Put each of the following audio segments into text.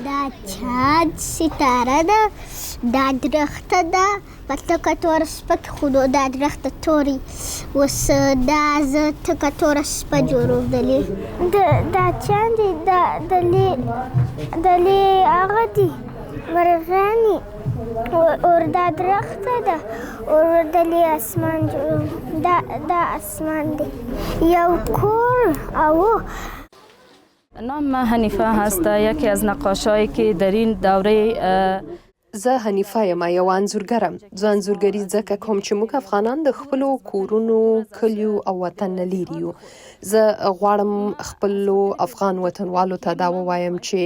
دا چاند ستاره ده، دا درخته ده، په تکه توره سپه کې خو دا درخته تورې اوس دا زه تکه توره سپه جوړېدلې. دا چاند دی، دلې هغه دي مرغانې اور دا درخته ده اور دلې اسمان دا اسمان دی یو کور. او نام حنیفه هست، یکی از نقاشایی که در این دوره زه حنیفه یم، یو انځورګرم. زه انځورګري ځکه کوم چې موږ افغانان د خپلو کورونو، کلیو او وطن نه لرې یو. زه غواړم خپلو افغان وطنوالو ته دا ووایم چې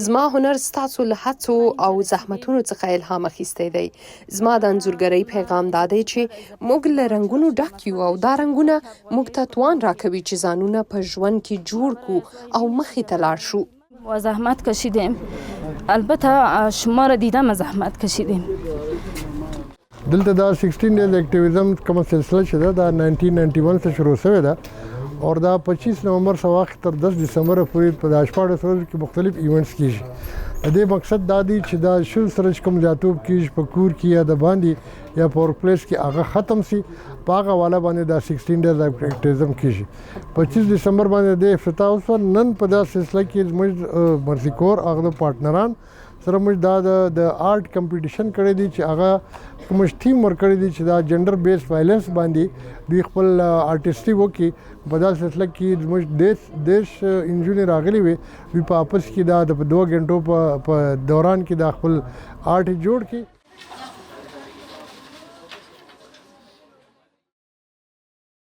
زما هنر ستاسو له هڅو او زحمتونو څخه الهام اخیستی دی. زما د انځورګرۍ پیغام دا دی چې موږ له رنګونو ډک یو او دا رنګونه موږ ته توان راکوي چې ځانونه په ژوند کې جوړ کړو او مخې ته لاړ شو. و زحمت کشیدیم. البته شما را دیدم زحمت کشیدیم. دلته دا 16 ډیز اکټیویزم کومه سلسله چې ده دا 1991 څخه شروع شوې ده او دا 25 نومبر څخه تر 10 دسمبر پورې په 14 ورځو کې مختلف ایونټس کیږي. د دې مقصد دا دی چې دا شل سره کوم زیاتوب کیږي په کور کې یا د باندې یا په ورک پلیس کې هغه ختم سي، په هغه والا باندې دا 16 ډیز اکټیویزم کیږي. 25 دسمبر باندې د افتتاح وشو. نن په دا سلسله کې زموږ مرسي کور هغه پارټنران سره موږ دا د آرټ کمپټیشن کړی دی چې هغه کوم ټیم ورک کړی دی چې دا جنډر بیس وایلنس باندې دوی خپل آرټیسټي وکړي. په دا سلسله کې زموږ دیش انجونې راغلي وي، دوی په اپس کې دا د 2 غنټو په دوران کې دا خپل آرټ جوړ کړي.